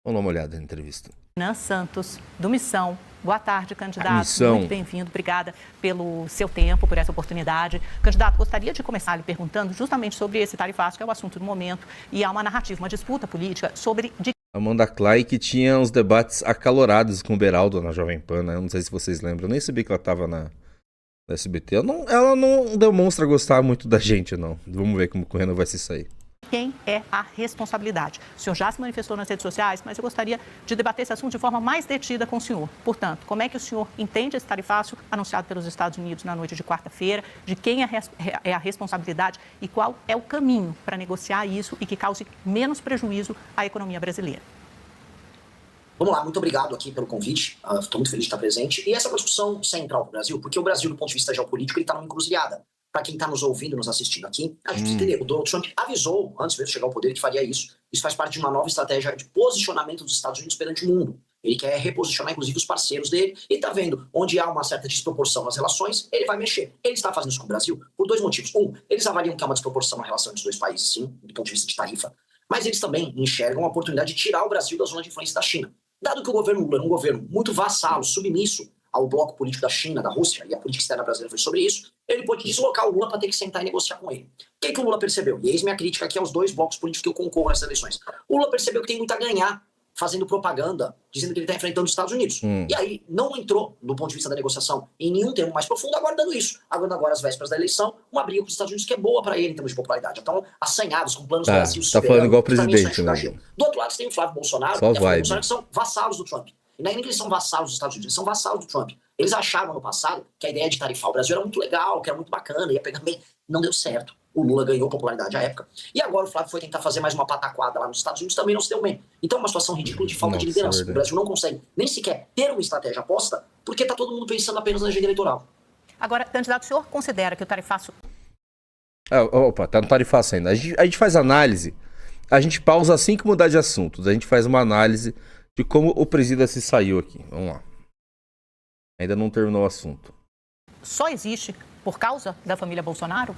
Vamos dar uma olhada na entrevista. Renan Santos, do Missão. Boa tarde, candidato. Missão. Muito bem-vindo. Obrigada pelo seu tempo, por essa oportunidade. Candidato, gostaria de começar lhe perguntando justamente sobre esse tarifaço, que é o assunto do momento, e há uma narrativa, uma disputa política sobre... Amanda Clay, que tinha uns debates acalorados com o Beraldo na Jovem Pan, né? Eu não sei se vocês lembram. Eu nem sabia que ela estava na SBT. Ela não demonstra gostar muito da gente, não. Vamos ver como o Renan vai se sair. Quem é a responsabilidade? O senhor já se manifestou nas redes sociais, mas eu gostaria de debater esse assunto de forma mais detida com o senhor. Portanto, como é que o senhor entende esse tarifaço anunciado pelos Estados Unidos na noite de quarta-feira? De quem é a responsabilidade e qual é o caminho para negociar isso e que cause menos prejuízo à economia brasileira? Vamos lá, muito obrigado aqui pelo convite. Estou muito feliz de estar presente. E essa é uma discussão central para o Brasil, porque o Brasil, do ponto de vista geopolítico, ele está numa encruzilhada. Para quem está nos ouvindo, nos assistindo aqui, a gente precisa entender. O Donald Trump avisou, antes mesmo de chegar ao poder, que faria isso. Isso faz parte de uma nova estratégia de posicionamento dos Estados Unidos perante o mundo. Ele quer reposicionar, inclusive, os parceiros dele. E está vendo onde há uma certa desproporção nas relações, ele vai mexer. Ele está fazendo isso com o Brasil por dois motivos. Um, eles avaliam que há uma desproporção na relação entre os dois países, sim, do ponto de vista de tarifa. Mas eles também enxergam a oportunidade de tirar o Brasil da zona de influência da China. Dado que o governo Lula é um governo muito vassalo, submisso ao bloco político da China, da Rússia, e a política externa brasileira foi sobre isso, ele pôde deslocar o Lula para ter que sentar e negociar com ele. O que o Lula percebeu? E eis minha crítica aqui aos dois blocos políticos que eu concorro nessas eleições. O Lula percebeu que tem muito a ganhar fazendo propaganda, dizendo que ele está enfrentando os Estados Unidos. E aí não entrou, do ponto de vista da negociação, em nenhum termo mais profundo, aguardando isso. Aguardando agora as vésperas da eleição, uma briga com os Estados Unidos que é boa para ele em termos de popularidade. Então, assanhados com planos do Brasil. Tá falando igual o presidente, né? Do outro lado, você tem o Flávio Bolsonaro Só e a Flávio vibe. Bolsonaro, que são vassalos do Trump. E não é nem que eles são vassalos dos Estados Unidos, eles são vassalos do Trump. Eles achavam no passado que a ideia de tarifar o Brasil era muito legal, que era muito bacana, ia pegar bem. Não deu certo. O Lula ganhou popularidade à época. E agora o Flávio foi tentar fazer mais uma pataquada lá nos Estados Unidos, também não se deu bem. Então é uma situação ridícula de falta de liderança. O Brasil não consegue nem sequer ter uma estratégia aposta, porque está todo mundo pensando apenas na agenda eleitoral. Agora, candidato, o senhor considera que o tarifaço... Opa, tá no tarifaço ainda. A gente faz análise, a gente pausa assim que mudar de assunto. A gente faz uma análise de como o presidente se saiu aqui. Vamos lá. Ainda não terminou o assunto. Só existe por causa da família Bolsonaro?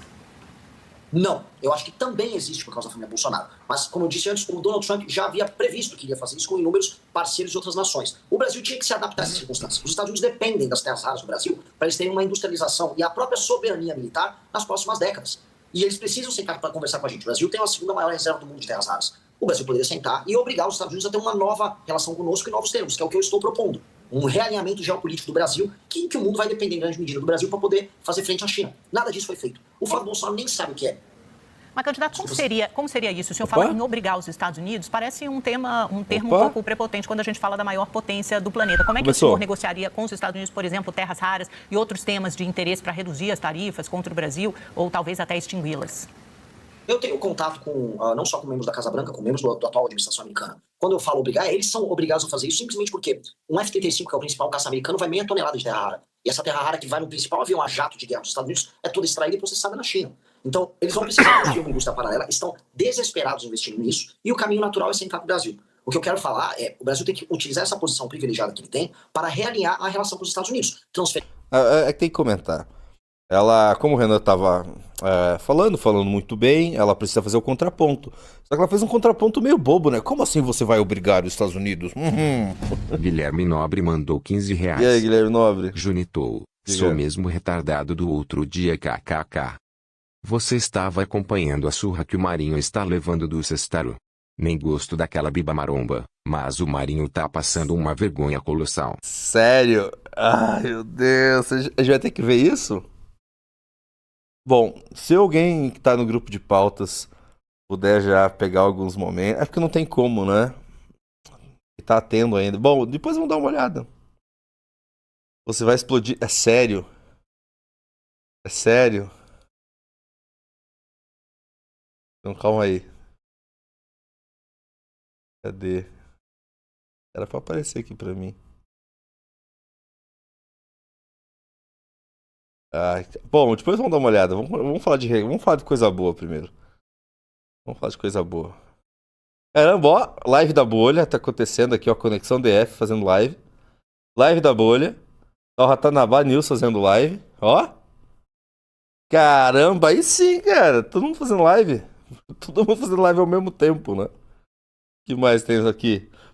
Não, eu acho que também existe por causa da família Bolsonaro. Mas, como eu disse antes, o Donald Trump já havia previsto que iria fazer isso com inúmeros parceiros de outras nações. O Brasil tinha que se adaptar a essas circunstâncias. Os Estados Unidos dependem das terras raras do Brasil para eles terem uma industrialização e a própria soberania militar nas próximas décadas. E eles precisam sentar para conversar com a gente. O Brasil tem a segunda maior reserva do mundo de terras raras. O Brasil poderia sentar e obrigar os Estados Unidos a ter uma nova relação conosco em novos termos, que é o que eu estou propondo. Um realinhamento geopolítico do Brasil, que o mundo vai depender em grande medida do Brasil para poder fazer frente à China. Nada disso foi feito. O Flávio Bolsonaro nem sabe o que é. Mas, candidato, como seria isso? O senhor fala em obrigar os Estados Unidos, parece um termo um pouco prepotente quando a gente fala da maior potência do planeta. Como é que o senhor negociaria com os Estados Unidos, por exemplo, terras raras e outros temas de interesse para reduzir as tarifas contra o Brasil ou talvez até extingui-las? Eu tenho contato com, não só com membros da Casa Branca, com membros da atual administração americana. Quando eu falo obrigar, eles são obrigados a fazer isso simplesmente porque um F-35, que é o principal caça americano, vai meia tonelada de terra rara. E essa terra rara que vai no principal avião a jato de guerra dos Estados Unidos é toda extraída e processada na China. Então, eles vão precisar construir uma indústria paralela, estão desesperados investindo nisso, e o caminho natural é sentar com o Brasil. O que eu quero falar é, o Brasil tem que utilizar essa posição privilegiada que ele tem para realinhar a relação com os Estados Unidos. É que tem que comentar. Ela, como o Renan estava falando muito bem, ela precisa fazer o contraponto. Só que ela fez um contraponto meio bobo, né? Como assim você vai obrigar os Estados Unidos? Guilherme Nobre mandou R$15. E aí, Guilherme Nobre? Junitou. Sou mesmo retardado do outro dia, kkk. Você estava acompanhando a surra que o Marinho está levando do Sestaro. Nem gosto daquela biba maromba, mas o Marinho tá passando uma vergonha colossal. Sério? Ai, meu Deus. A gente vai ter que ver isso? Bom, se alguém que tá no grupo de pautas puder já pegar alguns momentos... É porque não tem como, né? E tá tendo ainda. Bom, depois vamos dar uma olhada. Você vai explodir... É sério? É sério? Então calma aí. Cadê? Era pra aparecer aqui pra mim. Bom, depois vamos dar uma olhada. Vamos falar de coisa boa primeiro. Vamos falar de coisa boa. Caramba, ó, live da bolha. Tá acontecendo aqui, ó. Conexão DF fazendo live. Live da bolha. Ó, Ratanabá News fazendo live. Ó. Caramba, aí sim, cara. Todo mundo fazendo live. Todo mundo fazendo live ao mesmo tempo, né? O que mais temos aqui?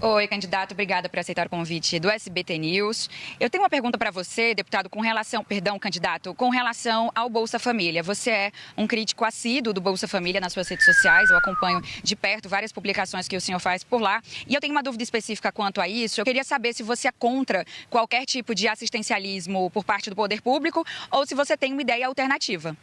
Oi, candidato, obrigada por aceitar o convite do SBT News. Eu tenho uma pergunta para você, deputado, candidato, com relação ao Bolsa Família. Você é um crítico assíduo do Bolsa Família nas suas redes sociais, eu acompanho de perto várias publicações que o senhor faz por lá. E eu tenho uma dúvida específica quanto a isso. Eu queria saber se você é contra qualquer tipo de assistencialismo por parte do poder público ou se você tem uma ideia alternativa.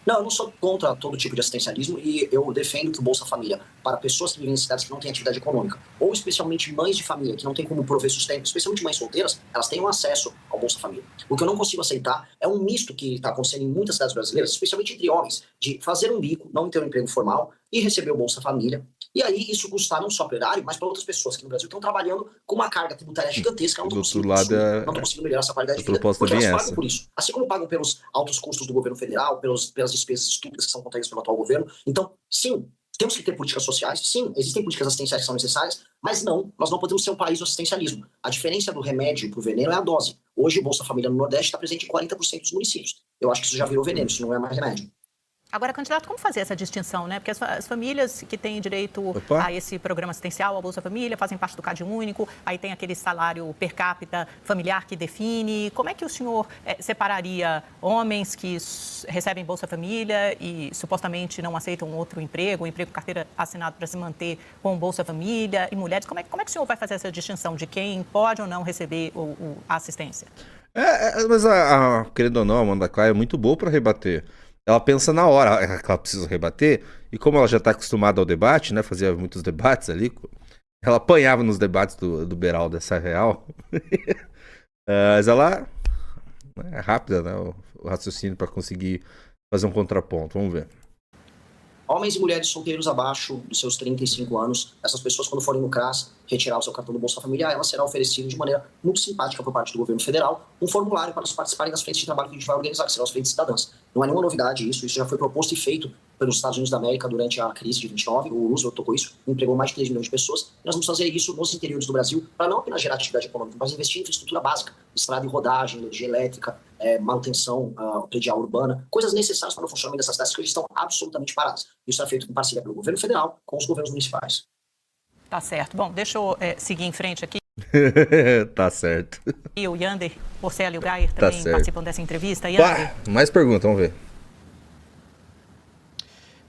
Não, eu não sou contra todo tipo de assistencialismo e eu defendo que o Bolsa Família, para pessoas que vivem em cidades que não têm atividade econômica, ou especialmente mães de família que não têm como prover sustento, especialmente mães solteiras, elas tenham acesso ao Bolsa Família. O que eu não consigo aceitar é um misto que está acontecendo em muitas cidades brasileiras, especialmente entre homens, de fazer um bico, não ter um emprego formal e receber o Bolsa Família. E aí isso custar não só para o erário, mas para outras pessoas que no Brasil estão trabalhando com uma carga tributária gigantesca. Eu não estou conseguindo melhorar essa qualidade de vida, porque elas pagam por isso. Assim como pagam pelos altos custos do governo federal, pelas despesas estúpidas que são contraídas pelo atual governo. Então, sim, temos que ter políticas sociais, sim, existem políticas assistenciais que são necessárias, mas não, nós não podemos ser um país do assistencialismo. A diferença do remédio para o veneno é a dose. Hoje o Bolsa Família no Nordeste está presente em 40% dos municípios. Eu acho que isso já virou veneno, isso não é mais remédio. Agora, candidato, como fazer essa distinção, né? Porque as famílias que têm direito a esse programa assistencial, a Bolsa Família, fazem parte do Cade Único, aí tem aquele salário per capita familiar que define. Como é que o senhor separaria homens que recebem Bolsa Família e supostamente não aceitam outro emprego, um emprego carteira assinado para se manter com Bolsa Família, e mulheres? Como é que o senhor vai fazer essa distinção de quem pode ou não receber a assistência? Mas querendo ou não, a Amanda Klein é muito boa para rebater. Ela pensa na hora que ela precisa rebater, e como ela já está acostumada ao debate, né, fazia muitos debates ali, ela apanhava nos debates do Beraldo dessa real, mas ela é rápida, né, o raciocínio para conseguir fazer um contraponto. Vamos ver. Homens e mulheres solteiros abaixo dos seus 35 anos, essas pessoas, quando forem no CRAS retirar o seu cartão do Bolsa Família, ela será oferecida de maneira muito simpática por parte do governo federal um formulário para eles participarem das frentes de trabalho que a gente vai organizar, que serão as frentes cidadãs. Não é nenhuma novidade isso já foi proposto e feito pelos Estados Unidos da América durante a crise de 29, o Roosevelt tocou isso, empregou mais de 3 milhões de pessoas, e nós vamos fazer isso nos interiores do Brasil, para não apenas gerar atividade econômica, mas investir em infraestrutura básica, estrada e rodagem, energia elétrica, manutenção predial urbana, coisas necessárias para o funcionamento dessas cidades que hoje estão absolutamente paradas. Isso é feito em parceria pelo governo federal com os governos municipais. Tá certo. Bom, deixa eu seguir em frente aqui. Tá certo. E o Yander Porcela e o Gayer também participam dessa entrevista. Yander. Mais perguntas, vamos ver.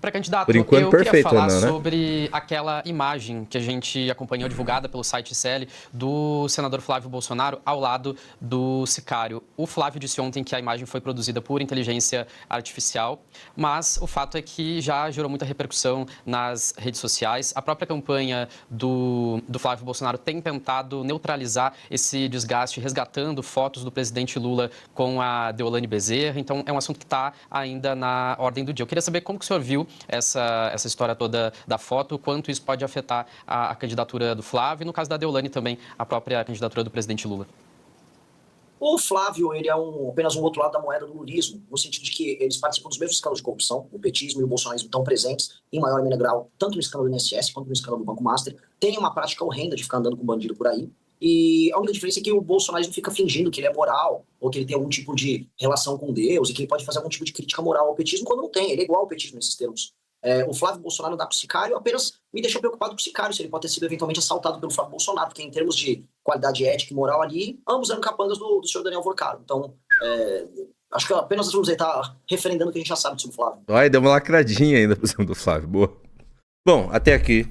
Para candidato, por enquanto, eu queria falar sobre aquela imagem que a gente acompanhou divulgada pelo site CL do senador Flávio Bolsonaro ao lado do sicário. O Flávio disse ontem que a imagem foi produzida por inteligência artificial, mas o fato é que já gerou muita repercussão nas redes sociais. A própria campanha do Flávio Bolsonaro tem tentado neutralizar esse desgaste, resgatando fotos do presidente Lula com a Deolane Bezerra. Então, é um assunto que está ainda na ordem do dia. Eu queria saber como que o senhor viu essa história toda da foto, quanto isso pode afetar a candidatura do Flávio e, no caso da Deolane, também a própria candidatura do presidente Lula. O Flávio, ele é apenas um outro lado da moeda do lulismo, no sentido de que eles participam dos mesmos escândalos de corrupção, o petismo e o bolsonarismo estão presentes, em maior ou menor grau, tanto no escândalo do INSS quanto no escândalo do Banco Master. Tem uma prática horrenda de ficar andando com bandido por aí, e a única diferença é que o bolsonarismo fica fingindo que ele é moral, ou que ele tem algum tipo de relação com Deus, e que ele pode fazer algum tipo de crítica moral ao petismo, quando não tem. Ele é igual ao petismo nesses termos. O Flávio Bolsonaro dá para o sicário apenas me deixou preocupado com o sicário, se ele pode ter sido eventualmente assaltado pelo Flávio Bolsonaro, porque em termos de qualidade ética e moral ali, ambos eram capangas do senhor Daniel Vorcaro. Então, acho que apenas vamos estar referendando o que a gente já sabe sobre o Flávio. Ai, deu uma lacradinha ainda por cima do Flávio, boa. Bom, até aqui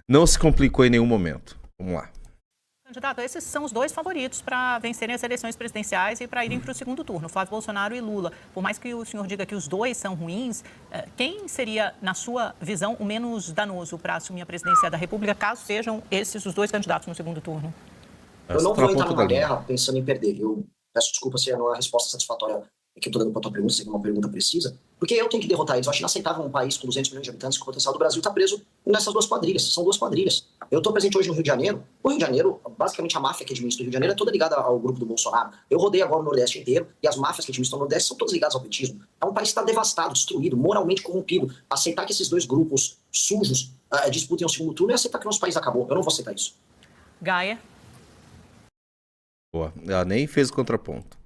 não se complicou em nenhum momento. Vamos lá. Candidato, esses são os dois favoritos para vencerem as eleições presidenciais e para irem para o segundo turno, Flávio Bolsonaro e Lula. Por mais que o senhor diga que os dois são ruins, quem seria, na sua visão, o menos danoso para assumir a presidência da República, caso sejam esses os dois candidatos no segundo turno? Eu não vou entrar numa guerra pensando em perder. Eu peço desculpa se não é a resposta satisfatória que eu estou dando para a tua pergunta, se é uma pergunta precisa, porque eu tenho que derrotar eles. Eu acho inaceitável um país com 200 milhões de habitantes, com o potencial do Brasil, está preso nessas duas quadrilhas. São duas quadrilhas. Eu estou presente hoje no Rio de Janeiro. O Rio de Janeiro, basicamente a máfia que administra o Rio de Janeiro é toda ligada ao grupo do Bolsonaro. Eu rodei agora o Nordeste inteiro e as máfias que administram o Nordeste são todas ligadas ao petismo. É um país que está devastado, destruído, moralmente corrompido. Aceitar que esses dois grupos sujos disputem o segundo turno é aceitar que o nosso país acabou. Eu não vou aceitar isso. Gaia. Boa. Ela nem fez o contraponto.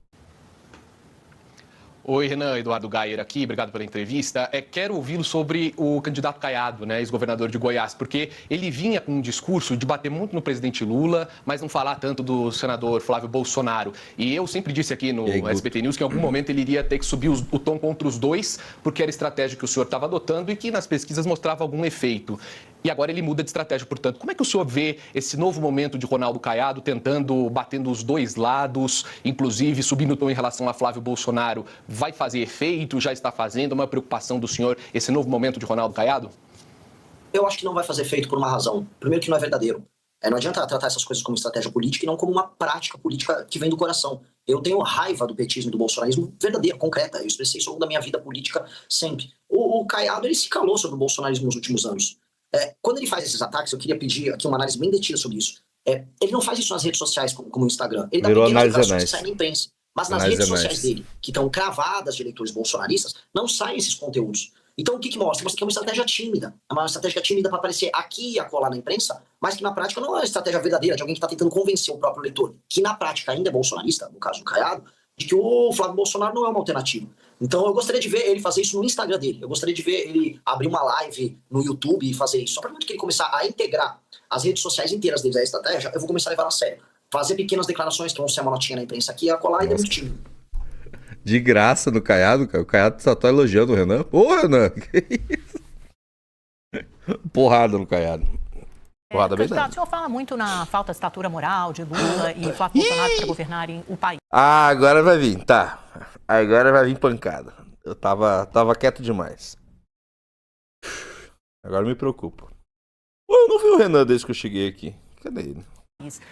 Oi, Renan, Eduardo Gayer aqui, obrigado pela entrevista. Quero ouvi-lo sobre o candidato Caiado, né, ex-governador de Goiás, porque ele vinha com um discurso de bater muito no presidente Lula, mas não falar tanto do senador Flávio Bolsonaro. E eu sempre disse aqui no SBT News que em algum momento ele iria ter que subir o tom contra os dois, porque era a estratégia que o senhor estava adotando e que nas pesquisas mostrava algum efeito. E agora ele muda de estratégia, portanto. Como é que o senhor vê esse novo momento de Ronaldo Caiado batendo os dois lados, inclusive subindo o tom em relação a Flávio Bolsonaro? Vai fazer efeito? Já está fazendo? Uma preocupação do senhor, esse novo momento de Ronaldo Caiado? Eu acho que não vai fazer efeito por uma razão. Primeiro, que não é verdadeiro. Não adianta tratar essas coisas como estratégia política e não como uma prática política que vem do coração. Eu tenho raiva do petismo e do bolsonarismo verdadeira, concreta. Eu expressei isso ao longo da minha vida política sempre. O Caiado, ele se calou sobre o bolsonarismo nos últimos anos. Quando ele faz esses ataques, eu queria pedir aqui uma análise bem detida sobre isso. Ele não faz isso nas redes sociais como o Instagram. Ele dá pequenas declarações que saem na imprensa. Mas nas redes sociais dele, que estão cravadas de eleitores bolsonaristas, não saem esses conteúdos. Então o que mostra? Mostra que é uma estratégia tímida. É uma estratégia tímida para aparecer aqui e acolá na imprensa, mas que na prática não é uma estratégia verdadeira de alguém que está tentando convencer o próprio eleitor, que na prática ainda é bolsonarista, no caso do Caiado, de que o Flávio Bolsonaro não é uma alternativa. Então eu gostaria de ver ele fazer isso no Instagram dele. Eu gostaria de ver ele abrir uma live no YouTube e fazer isso. Só para que ele começar a integrar as redes sociais inteiras dele à estratégia, eu vou começar a levar a sério. Fazer pequenas declarações que vão ser uma notinha na imprensa aqui e acolá e demitir. De graça no Caiado, cara. O Caiado só tá elogiando o Renan. Pô, Renan, que isso? Porrada no Caiado. Porrada bem O senhor fala muito na falta de estatura moral de Lula e Flávio Bolsonaro para governarem o país. Ah, agora vai vir, tá. Agora vai vir pancada. Eu tava quieto demais. Agora me preocupo. Pô, eu não vi o Renan desde que eu cheguei aqui. Cadê ele?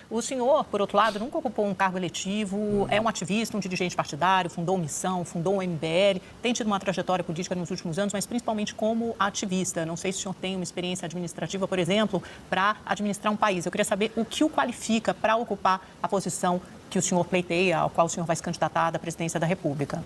O senhor, por outro lado, nunca ocupou um cargo eletivo, é um ativista, um dirigente partidário, fundou Missão, fundou o MBL, tem tido uma trajetória política nos últimos anos, mas principalmente como ativista. Não sei se o senhor tem uma experiência administrativa, por exemplo, para administrar um país. Eu queria saber o que o qualifica para ocupar a posição que o senhor pleiteia, ao qual o senhor vai se candidatar da presidência da República.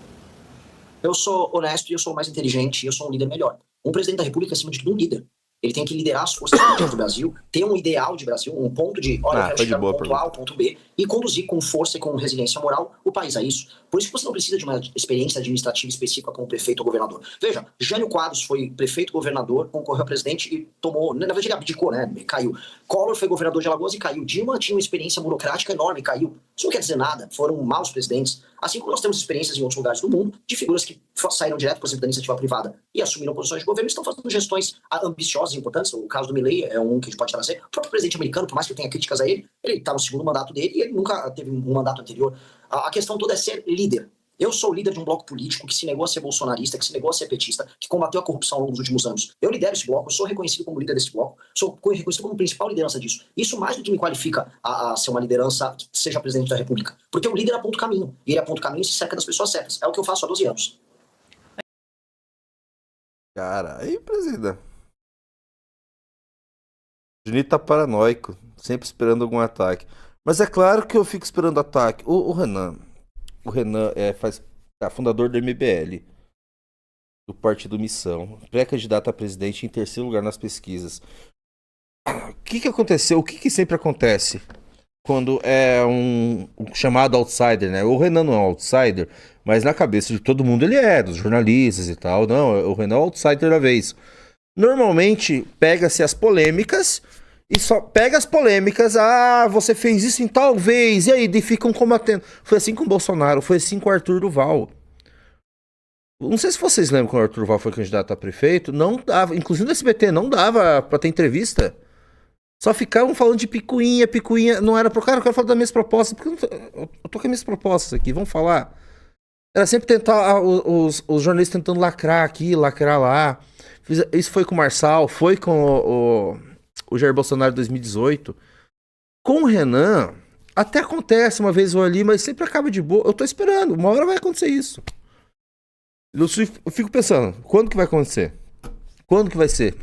Eu sou honesto e eu sou mais inteligente e eu sou um líder melhor. Um presidente da República é, acima de tudo, um líder. Ele tem que liderar as forças políticas do Brasil, ter um ideal de Brasil, um ponto de, olha, eu quero chegar do ponto A ao ponto B, e conduzir com força e com resiliência moral o país a isso. Por isso que você não precisa de uma experiência administrativa específica como prefeito ou governador. Veja, Jânio Quadros foi prefeito-governador, concorreu a presidente e tomou, na verdade ele abdicou, né, caiu. Collor foi governador de Alagoas e caiu. Dilma tinha uma experiência burocrática enorme e caiu. Isso não quer dizer nada, foram maus presidentes. Assim como nós temos experiências em outros lugares do mundo de figuras que saíram direto, por exemplo, da iniciativa privada e assumiram posições de governo e estão fazendo gestões ambiciosas e importantes. O caso do Milley é um que a gente pode trazer. O próprio presidente americano, por mais que eu tenha críticas a ele está no segundo mandato dele e ele nunca teve um mandato anterior. A questão toda é ser líder. Eu sou líder de um bloco político que se negou a ser bolsonarista, que se negou a ser petista, que combateu a corrupção ao longo dos últimos anos. Eu lidero esse bloco, eu sou reconhecido como líder desse bloco, sou reconhecido como principal liderança disso. Isso mais do que me qualifica a ser uma liderança que seja presidente da República. Porque o líder aponta o caminho. E ele aponta o caminho e se cerca das pessoas certas. É o que eu faço há 12 anos. Cara, aí, presidente. O Juninho tá paranoico, sempre esperando algum ataque. Mas é claro que eu fico esperando ataque. O Renan é fundador do MBL, do Partido Missão, pré-candidato a presidente em terceiro lugar nas pesquisas. O que aconteceu? O que sempre acontece quando é um chamado outsider, né? O Renan não é um outsider, mas na cabeça de todo mundo ele é, dos jornalistas e tal. Não, o Renan é o outsider da vez. Normalmente pega-se as polêmicas e só pega as polêmicas. Ah, você fez isso em tal vez, e aí ficam combatendo. Foi assim com o Bolsonaro, foi assim com o Arthur Duval. Não sei se vocês lembram quando o Arthur Duval foi candidato a prefeito, não dava, inclusive no SBT, não dava pra ter entrevista. Só ficavam falando de picuinha, não era pro cara, eu quero falar das minhas propostas, porque eu tô com as minhas propostas aqui, vamos falar. Era sempre tentar, os jornalistas tentando lacrar aqui, lacrar lá. Isso foi com o Marçal, foi com o Jair Bolsonaro em 2018. Com o Renan, até acontece uma vez ou ali, mas sempre acaba de boa. Eu tô esperando, uma hora vai acontecer isso. Eu fico pensando, quando que vai acontecer? Quando que vai ser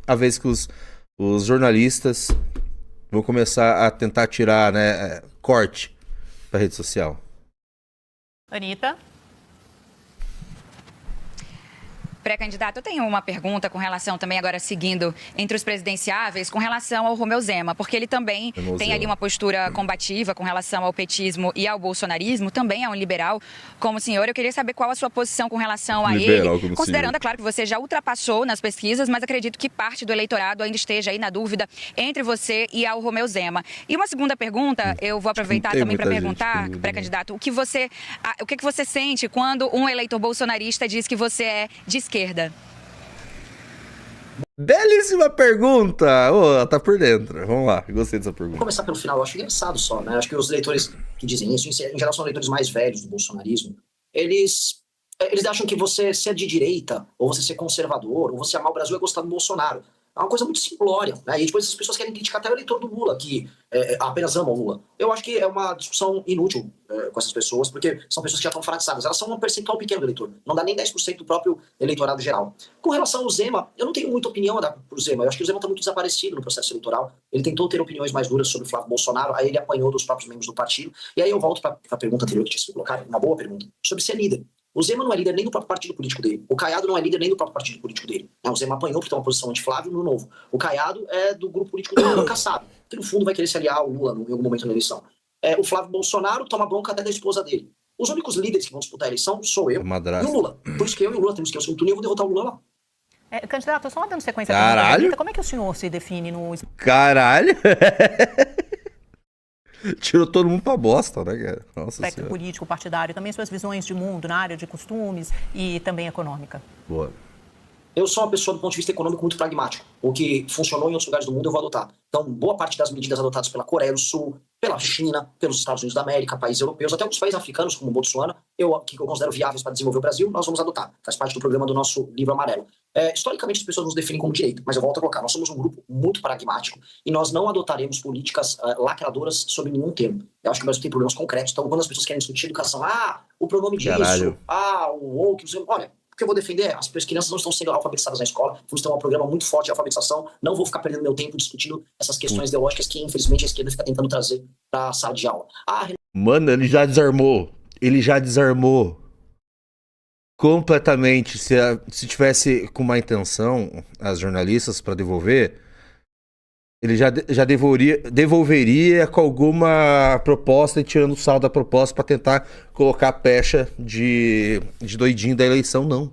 a vez que os jornalistas vão começar a tentar tirar, né, corte pra rede social? Anitta? Pré-candidato, eu tenho uma pergunta com relação também, agora seguindo entre os presidenciáveis, com relação ao Romeu Zema, porque ele também tem ali uma postura combativa com relação ao petismo e ao bolsonarismo, também é um liberal como o senhor. Eu queria saber qual a sua posição com relação a ele, considerando, é claro, que você já ultrapassou nas pesquisas, mas acredito que parte do eleitorado ainda esteja aí na dúvida entre você e ao Romeu Zema. E uma segunda pergunta, eu vou aproveitar também para perguntar, pré-candidato, o que você sente quando um eleitor bolsonarista diz que você é de esquerda? Belíssima pergunta! Ô, tá por dentro. Vamos lá, gostei dessa pergunta. Vou começar pelo final, eu acho engraçado só, né? Acho que os eleitores que dizem isso, em geral são eleitores mais velhos do bolsonarismo, eles acham que você ser de direita, ou você ser conservador, ou você amar o Brasil é gostar do Bolsonaro. É uma coisa muito simplória, né? E depois as pessoas querem criticar até o eleitor do Lula, que apenas ama o Lula. Eu acho que é uma discussão inútil com essas pessoas, porque são pessoas que já estão fanatizadas. Elas são um percentual pequeno do eleitor. Não dá nem 10% do próprio eleitorado geral. Com relação ao Zema, eu não tenho muita opinião a dar pro Zema. Eu acho que o Zema está muito desaparecido no processo eleitoral. Ele tentou ter opiniões mais duras sobre o Flávio Bolsonaro, aí ele apanhou dos próprios membros do partido. E aí eu volto para a pergunta anterior que tinha sido colocada, uma boa pergunta, sobre ser líder. O Zema não é líder nem do próprio partido político dele. O Caiado não é líder nem do próprio partido político dele. O Zema apanhou por ter uma posição anti-Flávio no Novo. O Caiado é do grupo político do Lula Kassab, que no fundo vai querer se aliar ao Lula em algum momento na eleição. O Flávio Bolsonaro toma bronca até da esposa dele. Os únicos líderes que vão disputar a eleição sou eu e o Lula. Por isso que eu e o Lula temos que ir ao segundo turno e eu vou derrotar o Lula lá. Candidato, só dando sequência Caralho. como é que o senhor se define no... Caralho! Tirou todo mundo pra bosta, né, cara? Nossa aspecto político, partidário, também suas visões de mundo na área de costumes e também econômica. Boa. Eu sou uma pessoa do ponto de vista econômico muito pragmático. O que funcionou em outros lugares do mundo eu vou adotar. Então, boa parte das medidas adotadas pela Coreia do Sul, pela China, pelos Estados Unidos da América, países europeus, até alguns países africanos, como Botsuana, que eu considero viáveis para desenvolver o Brasil, nós vamos adotar. Faz parte do programa do nosso livro amarelo. Historicamente, as pessoas nos definem como direita, mas eu volto a colocar, nós somos um grupo muito pragmático e nós não adotaremos políticas lacradoras sob nenhum termo. Eu acho que o Brasil tem problemas concretos. Então, quando as pessoas querem discutir educação, o pronome disso, o woke, olha... O que eu vou defender? As crianças não estão sendo alfabetizadas na escola. Vamos ter um programa muito forte de alfabetização. Não vou ficar perdendo meu tempo discutindo essas questões ideológicas que, infelizmente, a esquerda fica tentando trazer para a sala de aula. Mano, ele já desarmou. Ele já desarmou completamente. Se tivesse com má intenção as jornalistas para devolver, ele já devolveria com alguma proposta e tirando o sal da proposta para tentar colocar a pecha de doidinho da eleição, não.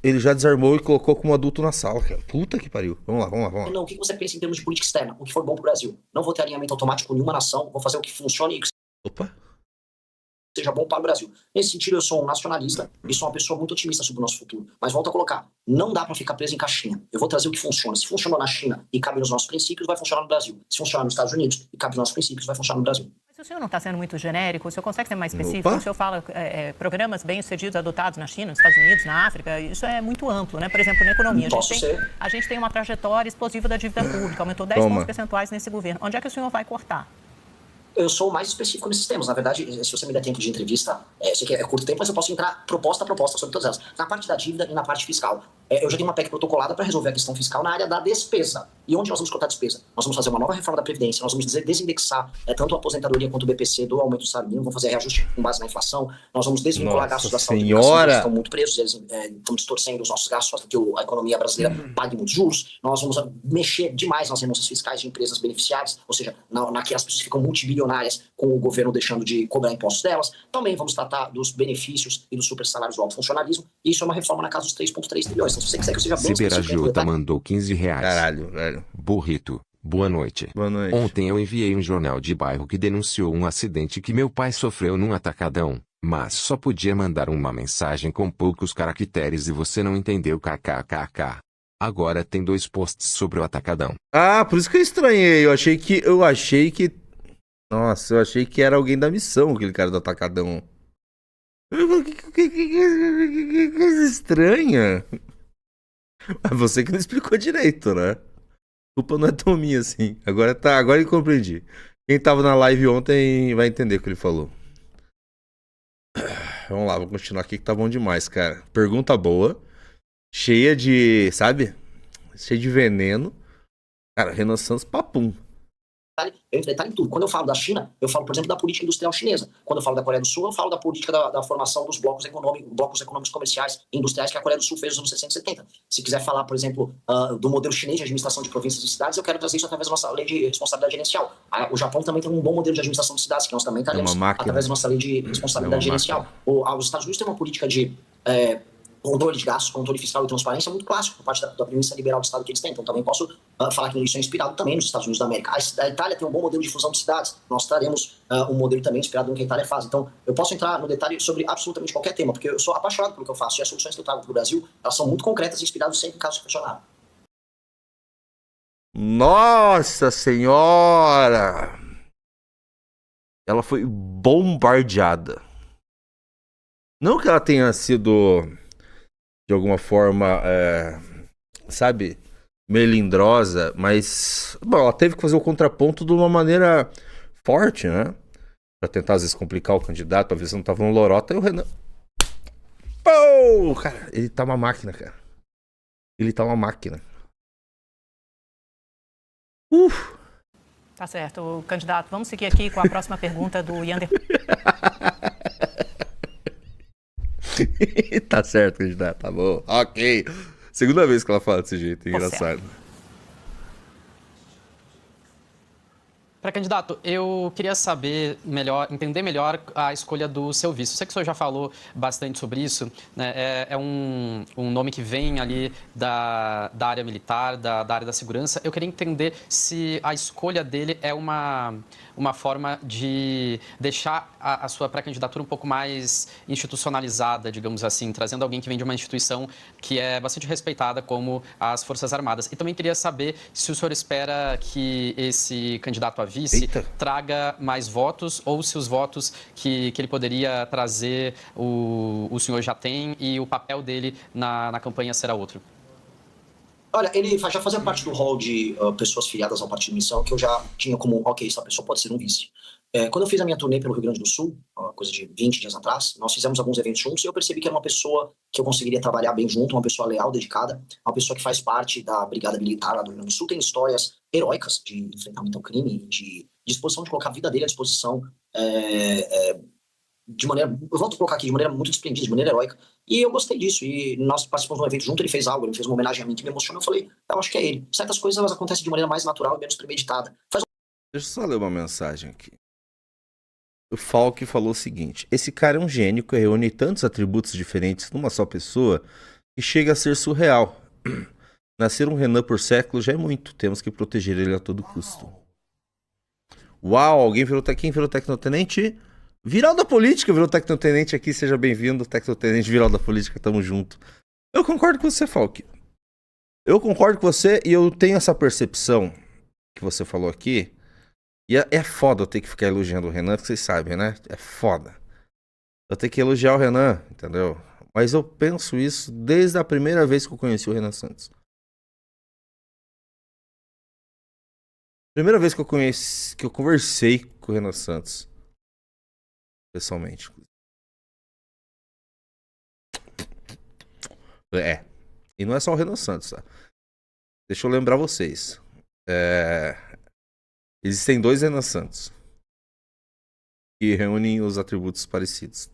Ele já desarmou e colocou como adulto na sala, cara. Puta que pariu. Vamos lá. Não, o que você pensa em termos de política externa? O que for bom pro Brasil? Não vou ter alinhamento automático com nenhuma nação, vou fazer o que funcione e que seja bom para o Brasil. Nesse sentido, eu sou um nacionalista e sou uma pessoa muito otimista sobre o nosso futuro. Mas volto a colocar, não dá para ficar preso em caixinha. Eu vou trazer o que funciona. Se funcionou na China e cabe nos nossos princípios, vai funcionar no Brasil. Se funcionar nos Estados Unidos e cabe nos nossos princípios, vai funcionar no Brasil. Mas o senhor não está sendo muito genérico? O senhor consegue ser mais específico? O senhor fala programas bem-sucedidos adotados na China, nos Estados Unidos, na África. Isso é muito amplo, né? Por exemplo, na economia. A gente tem uma trajetória explosiva da dívida pública. Aumentou 10 pontos percentuais nesse governo. Onde é que o senhor vai cortar? Eu sou mais específico nesses temas. Na verdade, se você me der tempo de entrevista, sei que é curto tempo, mas eu posso entrar proposta a proposta sobre todas elas. Na parte da dívida e na parte fiscal. Eu já tenho uma PEC protocolada para resolver a questão fiscal na área da despesa. E onde nós vamos cortar a despesa? Nós vamos fazer uma nova reforma da Previdência, nós vamos desindexar tanto a aposentadoria quanto o BPC do aumento do salário mínimo, vamos fazer reajuste com base na inflação, nós vamos desvincular gastos da saúde e educação, que estão muito presos, eles estão distorcendo os nossos gastos para que a economia brasileira pague muitos juros. Nós vamos mexer demais nas renúncias fiscais de empresas beneficiadas, ou seja, naquelas pessoas que ficam multibilionárias com o governo deixando de cobrar impostos delas. Também vamos tratar dos benefícios e dos super salários do alto funcionalismo. E isso é uma reforma na casa dos 3,3 trilhões. Então, se você quiser que eu seja bem Ciberagiota mandou R$15. Caralho, velho. Burrito. Boa noite. Boa noite. Ontem eu enviei um jornal de bairro que denunciou um acidente que meu pai sofreu num atacadão, mas só podia mandar uma mensagem com poucos caracteres e você não entendeu kkkk. Agora tem 2 posts sobre o atacadão. Por isso que eu estranhei. Eu achei que Nossa, eu achei que era alguém da missão, aquele cara do atacadão. Que coisa estranha. Mas você que não explicou direito, né? A culpa não é tão minha assim. Agora eu compreendi. Quem tava na live ontem vai entender o que ele falou. Vamos lá, vou continuar aqui que tá bom demais, cara. Pergunta boa. Cheia de, sabe? Cheia de veneno. Cara, Renan Santos, papum. eu entro em detalhe em tudo. Quando eu falo da China, eu falo, por exemplo, da política industrial chinesa. Quando eu falo da Coreia do Sul, eu falo da política da formação dos blocos econômicos comerciais e industriais que a Coreia do Sul fez nos anos 60 e 70. Se quiser falar, por exemplo, do modelo chinês de administração de províncias e cidades, eu quero trazer isso através da nossa lei de responsabilidade gerencial. O Japão também tem um bom modelo de administração de cidades, que nós também teremos através da nossa lei de responsabilidade gerencial. Os Estados Unidos têm uma política de controle de gastos, controle fiscal e transparência muito clássico por parte da premissa liberal do Estado que eles têm. Então também posso falar que isso é inspirado também nos Estados Unidos da América. A Itália tem um bom modelo de fusão de cidades. Nós traremos um modelo também inspirado no que a Itália faz. Então eu posso entrar no detalhe sobre absolutamente qualquer tema, porque eu sou apaixonado pelo que eu faço e as soluções que eu trago para o Brasil, elas são muito concretas e inspiradas sempre em casos que funcionaram. Nossa Senhora! Ela foi bombardeada. Não que ela tenha sido, de alguma forma, sabe, melindrosa, mas bom, ela teve que fazer o contraponto de uma maneira forte, né? Pra tentar, às vezes, complicar o candidato, pra ver se não tava no lorota. E o Renan... Pô! Cara, ele tá uma máquina, cara. Ele tá uma máquina. Tá certo, candidato. Vamos seguir aqui com a próxima pergunta do Yander. Tá certo, candidato. Tá bom. Ok. Segunda vez que ela fala desse jeito. Engraçado. Para candidato, eu queria saber melhor, entender melhor a escolha do seu vice. Eu sei que o senhor já falou bastante sobre isso, né? É um nome que vem ali da área militar, da área da segurança. Eu queria entender se a escolha dele é uma forma de deixar a sua pré-candidatura um pouco mais institucionalizada, digamos assim, trazendo alguém que vem de uma instituição que é bastante respeitada como as Forças Armadas. E também queria saber se o senhor espera que esse candidato a vice traga mais votos ou se os votos que ele poderia trazer o senhor já tem e o papel dele na campanha será outro. Olha, ele já fazia parte do hall de pessoas filiadas ao Partido Missão, que eu já tinha como, ok, essa pessoa pode ser um vice. Quando eu fiz a minha turnê pelo Rio Grande do Sul, coisa de 20 dias atrás, nós fizemos alguns eventos juntos e eu percebi que era uma pessoa que eu conseguiria trabalhar bem junto, uma pessoa leal, dedicada, uma pessoa que faz parte da Brigada Militar lá do Rio Grande do Sul, tem histórias heróicas de enfrentamento ao crime, de disposição de colocar a vida dele à disposição de maneira, eu volto a colocar aqui, de maneira muito desprendida, de maneira heróica, e eu gostei disso, e nós participamos de um evento junto, ele fez algo, ele fez uma homenagem a mim que me emocionou, eu falei, eu acho que é ele. Certas coisas, elas acontecem de maneira mais natural e menos premeditada. Deixa eu só ler uma mensagem aqui. O Falk falou o seguinte: esse cara é um gênio que reúne tantos atributos diferentes numa só pessoa que chega a ser surreal. Nascer um Renan por século já é muito, temos que proteger ele a todo custo. Uau, alguém virou tecnotenente? Viral da Política virou tecnotenente aqui, seja bem-vindo, tecnotenente Viral da Política, tamo junto. Eu concordo com você, Falk. Eu concordo com você e eu tenho essa percepção que você falou aqui. E é foda eu ter que ficar elogiando o Renan, que vocês sabem, né? É foda. Eu tenho que elogiar o Renan, entendeu? Mas eu penso isso desde a primeira vez que eu conheci o Renan Santos. Primeira vez que eu conversei com o Renan Santos. Pessoalmente. E não é só o Renan Santos, tá? Deixa eu lembrar vocês. Existem dois Renan Santos que reúnem os atributos parecidos.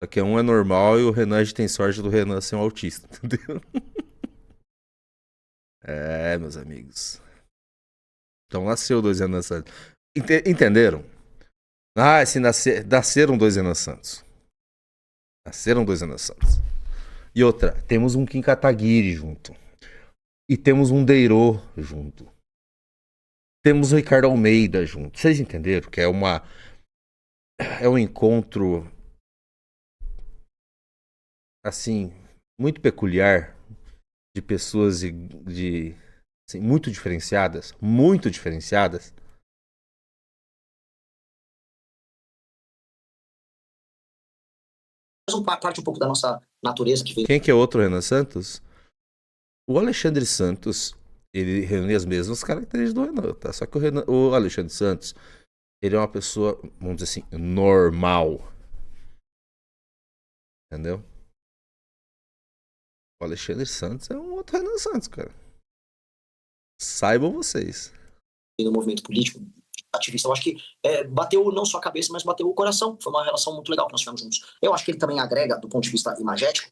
Só que um é normal e o Renan tem sorte do Renan ser um autista, entendeu? Meus amigos. Então nasceu dois Renan Santos. Entenderam? Se nasceram dois Renan Santos. Nasceram dois Renan Santos. E outra, temos um Kim Kataguiri junto. E temos um Deirô junto. Temos o Ricardo Almeida junto. Vocês entenderam? Que é um encontro assim, muito peculiar de pessoas assim, muito diferenciadas. Muito diferenciadas. Parte um pouco da nossa natureza que veio. Quem que é outro Renan Santos? O Alexandre Santos, ele reúne as mesmas características do Renan, tá? Só que o Alexandre Santos, ele é uma pessoa, vamos dizer assim, normal. Entendeu? O Alexandre Santos é um outro Renan Santos, cara. Saibam vocês. no movimento político, ativista, eu acho que bateu não só a cabeça, mas bateu o coração. Foi uma relação muito legal que nós tivemos juntos. Eu acho que ele também agrega, do ponto de vista imagético,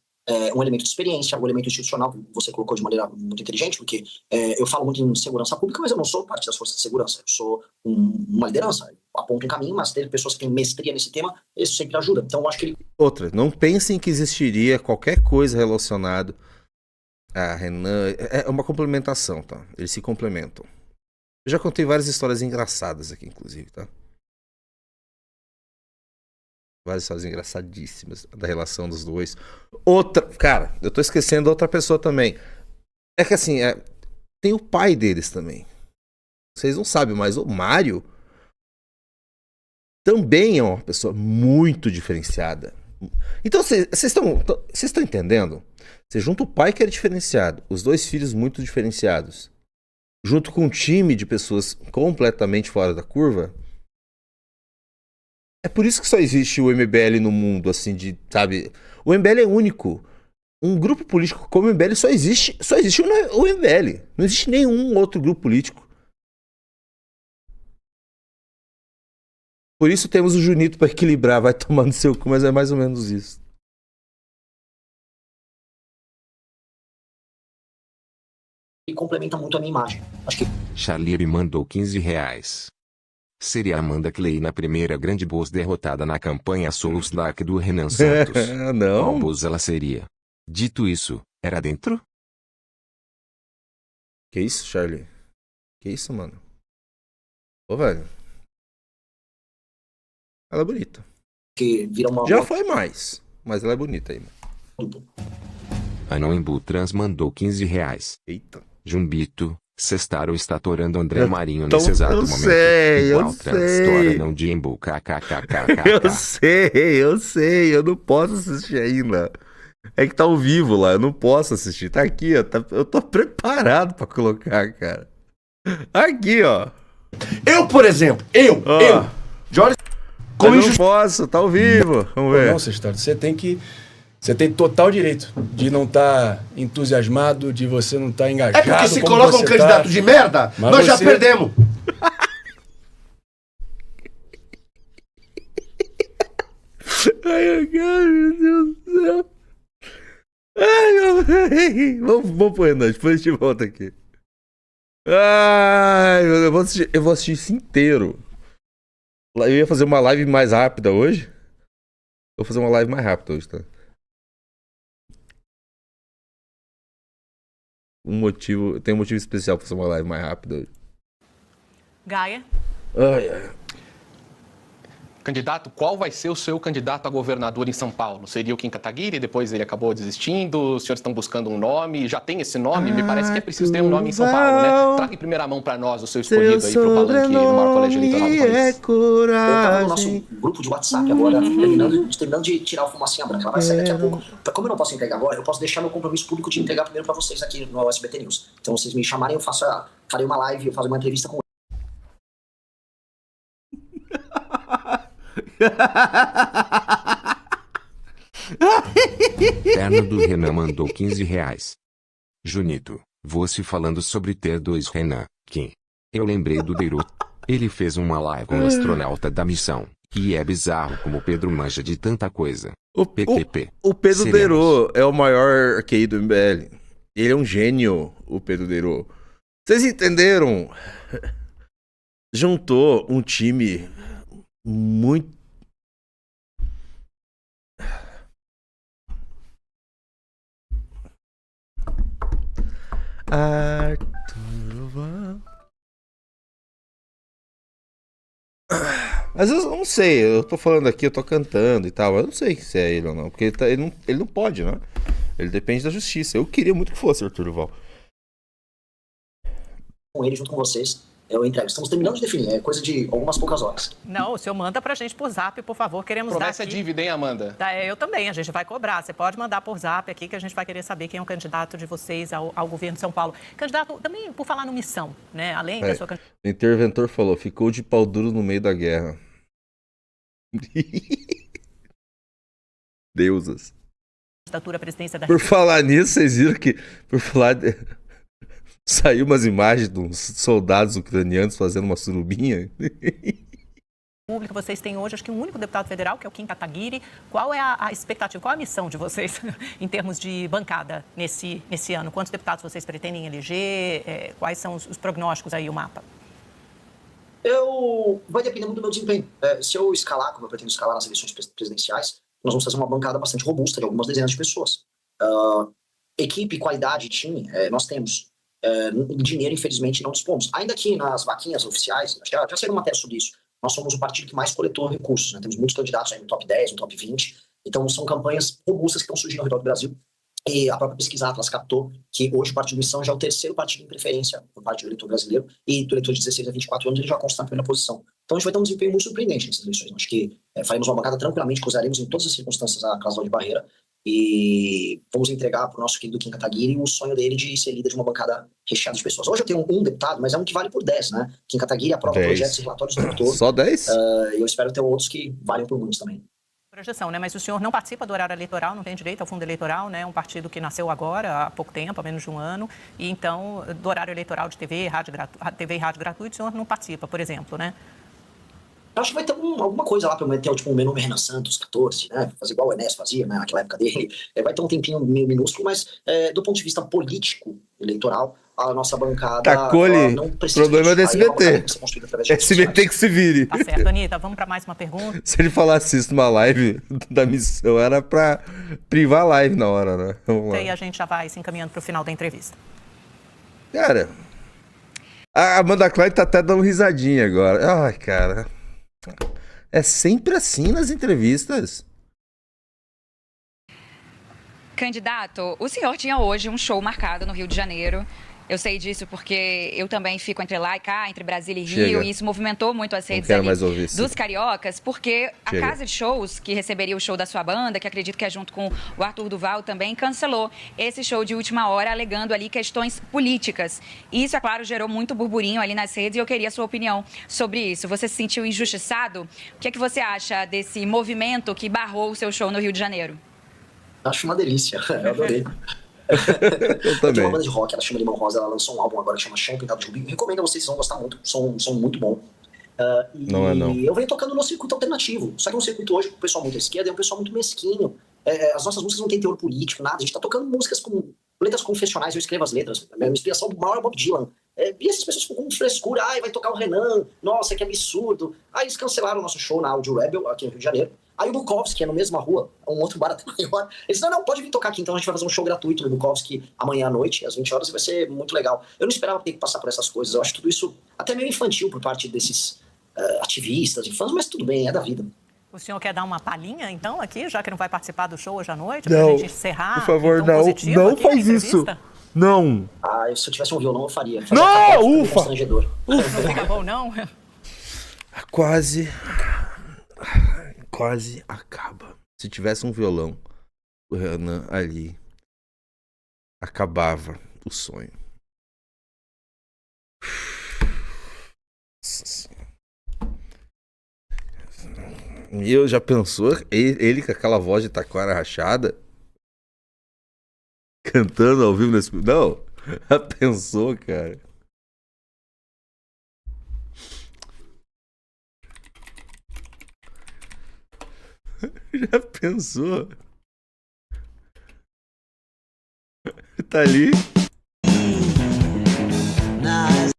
um elemento de experiência, um elemento institucional, que você colocou de maneira muito inteligente, porque eu falo muito em segurança pública, mas eu não sou parte das forças de segurança, eu sou uma liderança, eu aponto um caminho, mas ter pessoas que têm mestria nesse tema, isso sempre ajuda. Então eu acho que ele... Outra, não pensem que existiria qualquer coisa relacionada a Renan. É uma complementação, tá? Eles se complementam. Eu já contei várias histórias engraçadas aqui, inclusive, tá? Várias histórias engraçadíssimas da relação dos dois. Outra, cara, eu tô esquecendo outra pessoa também. É que assim, tem o pai deles também. Vocês não sabem, mas o Mário também é uma pessoa muito diferenciada. Então, vocês estão entendendo? Você junta o pai que é diferenciado, os dois filhos muito diferenciados, junto com um time de pessoas completamente fora da curva. É por isso que só existe o MBL no mundo, assim, sabe? O MBL é único. Um grupo político como o MBL só existe o MBL. Não existe nenhum outro grupo político. Por isso temos o Junito para equilibrar, vai tomando seu cu, mas é mais ou menos isso. E complementa muito a minha imagem. Acho que... Charlie me mandou R$15. Seria Amanda Clay na primeira grande boss derrotada na campanha Souls Like do Renan Santos. Não. Qual boss ela seria? Dito isso, era dentro? Que isso, Charlie? Que isso, mano? Ô, velho. Ela é bonita. Que vira uma... Já foi mais, mas ela é bonita aí, mano. Anoembu Trans mandou R$15. Eita. Jumbito, Sestaro está atorando André Marinho nesse exato eu momento. Sei, Igual eu Transtora sei. não de Embu, Eu sei, eu não posso assistir ainda. É que tá ao vivo lá, eu não posso assistir. Tá aqui, ó, eu tô preparado pra colocar, cara. Aqui, ó. Eu, por exemplo, Jorge... Eu não posso, tá ao vivo. Vamos ver. Não, Sestaro, você tem total direito de não estar entusiasmado, de você não estar engajado. É porque se coloca um candidato de merda, mas nós já perdemos. Ai, meu Deus do céu. Ai, meu Deus. Vamos pro Renan, depois a gente volta aqui. Ai, eu vou assistir isso inteiro. Eu ia fazer uma live mais rápida hoje. Vou fazer uma live mais rápida hoje, tá? Tem um motivo especial pra fazer uma live mais rápida hoje. Gaia. Ai. Candidato, qual vai ser o seu candidato a governador em São Paulo? Seria o Kim Kataguiri, depois ele acabou desistindo, os senhores estão buscando um nome, já tem esse nome? Me parece que é preciso ter um nome em São Paulo, né? Traga em primeira mão para nós o seu escolhido aí pro palanque no maior colégio eleitoral do país. Eu tava no nosso grupo de WhatsApp agora, terminando de tirar a fumacinha branca, ela vai sair daqui a pouco. Como eu não posso entregar agora, eu posso deixar meu compromisso público de entregar primeiro para vocês aqui no SBT News. Então, se vocês me chamarem, eu farei uma live, eu faço uma entrevista com Terno do Renan mandou R$15. Junito, você falando sobre ter dois Renan, Kim. Eu lembrei do Deiro. Ele fez uma live com o astronauta da missão, e é bizarro como o Pedro manja de tanta coisa. PQP. O Pedro Deiro é o maior QI do MBL. Ele é um gênio, o Pedro Deiro. Vocês entenderam? Juntou um time muito... Às vezes eu não sei, eu tô falando aqui, eu tô cantando e tal, eu não sei se é ele ou não, porque ele não pode, né? Ele depende da justiça. Eu queria muito que fosse Arthur Duval. Com ele junto com vocês, eu entrego. Estamos terminando de definir, é coisa de algumas poucas horas. Não, o senhor manda pra gente por zap, por favor, queremos Promessa dar aqui. é dívida, hein, Amanda? Eu também, a gente vai cobrar. Você pode mandar por zap aqui que a gente vai querer saber quem é o candidato de vocês ao governo de São Paulo. Candidato, também por falar no missão, né? Além da sua candidatura. O interventor falou, ficou de pau duro no meio da guerra. Deusas. Candidatura à presidência da Por falar nisso, vocês viram que... Por falar Saiu umas imagens de uns soldados ucranianos fazendo uma surubinha. Pública, vocês têm hoje, acho que um único deputado federal, que é o Kim Kataguiri. Qual é a expectativa, qual é a missão de vocês em termos de bancada nesse ano? Quantos deputados vocês pretendem eleger? Quais são os prognósticos aí, o mapa? Vai depender muito do meu desempenho. Se eu escalar, como eu pretendo escalar nas eleições presidenciais, nós vamos fazer uma bancada bastante robusta de algumas dezenas de pessoas. Equipe, qualidade, time, nós temos. Dinheiro, infelizmente, não dispomos. Ainda que nas vaquinhas oficiais, já saiu uma matéria sobre isso, nós somos o partido que mais coletou recursos, né? Temos muitos candidatos aí no top 10, no top 20, então são campanhas robustas que estão surgindo ao redor do Brasil. E a própria pesquisa Atlas captou que hoje o Partido Missão já é o terceiro partido em preferência por parte do eleitor brasileiro, e do eleitor de 16 a 24 anos ele já consta na primeira posição. Então a gente vai ter um desempenho muito surpreendente nessas eleições. Acho que faremos uma bancada tranquilamente, cruzaremos em todas as circunstâncias a cláusula de barreira, e vamos entregar para o nosso querido Kim Kataguiri o sonho dele de ser líder de uma bancada recheada de pessoas. Hoje eu tenho um deputado, mas é um que vale por 10, né? Kim Kataguiri aprova projetos e relatórios do tempo todo. Só 10? E eu espero ter outros que valem por muitos também. Projeção, né? Mas o senhor não participa do horário eleitoral, não tem direito ao fundo eleitoral, né? Um partido que nasceu agora, há pouco tempo, há menos de um ano, e então do horário eleitoral de TV e rádio gratuito, o senhor não participa, por exemplo, né? Eu acho que vai ter alguma coisa lá para meter, tipo, um menu Renan Santos, 14, né? Fazer igual o Enéas fazia, né? Naquela época dele. Vai ter um tempinho meio minúsculo, mas do ponto de vista político, eleitoral, a nossa bancada Tacou-lhe. não precisa. Problema do SBT. SBT que se vire. Tá certo, Anitta. Vamos para mais uma pergunta. Se ele falasse isso numa live da missão, era pra privar a live na hora, né? Vamos lá. E a gente já vai se encaminhando para o final da entrevista. Cara, a Amanda Klein tá até dando risadinha agora. Ai, cara. É sempre assim nas entrevistas. Candidato, o senhor tinha hoje um show marcado no Rio de Janeiro. Eu sei disso porque eu também fico entre lá e cá, entre Brasília e Rio, e isso movimentou muito as redes dos cariocas, porque a casa de shows que receberia o show da sua banda, que acredito que é junto com o Arthur Duval também, cancelou esse show de última hora, alegando ali questões políticas. E isso, é claro, gerou muito burburinho ali nas redes e eu queria a sua opinião sobre isso. Você se sentiu injustiçado? O que é que você acha desse movimento que barrou o seu show no Rio de Janeiro? Acho uma delícia, eu adorei. Eu tenho uma banda de rock, ela chama Limão Rosa, ela lançou um álbum agora que chama Chão Pintado de Rubi. Recomendo a vocês, vocês vão gostar muito, som muito bom. E eu venho tocando no circuito alternativo, só que é um circuito hoje, o pessoal muito à esquerda é um pessoal muito mesquinho. As nossas músicas não têm teor político, nada, a gente tá tocando músicas com letras confessionais, eu escrevo as letras, a minha inspiração maior é Bob Dylan. E essas pessoas ficam com frescura, vai tocar o Renan, nossa, que absurdo. Aí eles cancelaram o nosso show na Audio Rebel, aqui no Rio de Janeiro. Aí o Bukowski, é na mesma rua, um outro bar até maior. Eles disseram, não, pode vir tocar aqui, então a gente vai fazer um show gratuito no Bukowski amanhã à noite, às 20 horas, e vai ser muito legal. Eu não esperava ter que passar por essas coisas, eu acho tudo isso até meio infantil por parte desses ativistas e fãs, mas tudo bem, é da vida. O senhor quer dar uma palhinha, então, aqui, já que não vai participar do show hoje à noite, não, pra gente encerrar? por favor, não faz isso. Não. Se eu tivesse um violão, eu faria. Não, ufa! Não fica bom, não? Quase acaba. Se tivesse um violão, o Renan ali acabava o sonho. E eu já pensou, ele com aquela voz de taquara rachada, cantando ao vivo nesse... Não, já pensou, cara? Já pensou? Tá ali.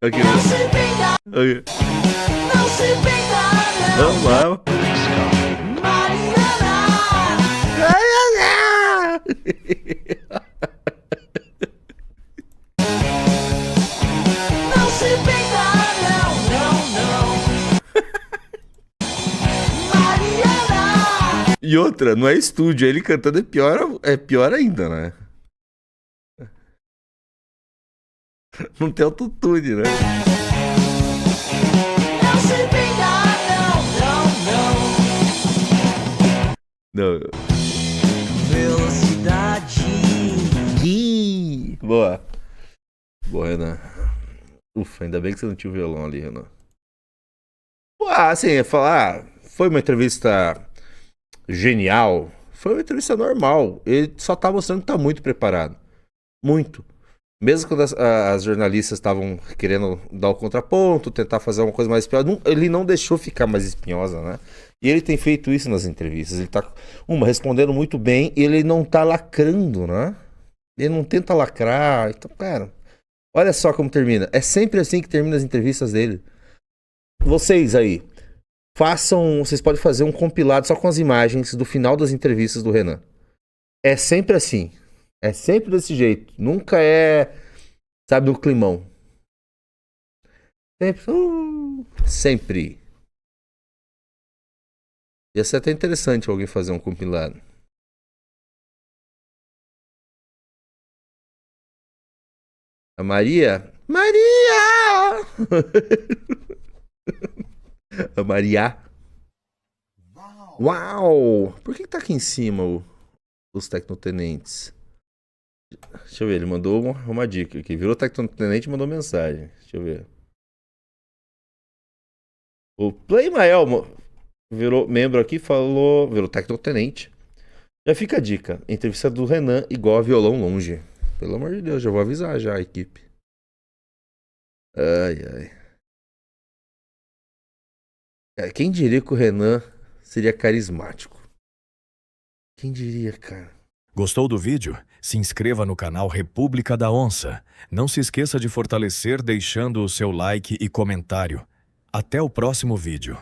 Ok. Ok. Vamos lá. E outra, não é estúdio, ele cantando é pior ainda, né? Não tem autotune, né? Não. Velocidade. Boa. Boa, Renan. Ufa, ainda bem que você não tinha o violão ali, Renan. Assim, falar, foi uma entrevista genial. Foi uma entrevista normal. Ele só tá mostrando que tá muito preparado. Muito. Mesmo quando as jornalistas estavam querendo dar o contraponto, tentar fazer uma coisa mais espinhosa, ele não deixou ficar mais espinhosa, né? E ele tem feito isso nas entrevistas. Ele tá, respondendo muito bem e ele não tá lacrando, né? Ele não tenta lacrar. Então, cara, olha só como termina. É sempre assim que termina as entrevistas dele. Vocês aí, vocês podem fazer um compilado só com as imagens do final das entrevistas do Renan. É sempre assim. É sempre desse jeito. Nunca é, sabe, no climão. Sempre. Sempre. Ia ser até interessante alguém fazer um compilado. A Maria? Maria! A Maria. Uau! Por que tá aqui em cima os tecnotenentes? Deixa eu ver, ele mandou uma dica aqui. Virou tecnotenente e mandou mensagem. Deixa eu ver. O Playmael virou membro aqui, virou tecnotenente. Já fica a dica. Entrevista do Renan igual a violão longe. Pelo amor de Deus, já vou avisar já a equipe. Ai, ai. Quem diria que o Renan seria carismático? Quem diria, cara? Gostou do vídeo? Se inscreva no canal República da Onça. Não se esqueça de fortalecer deixando o seu like e comentário. Até o próximo vídeo.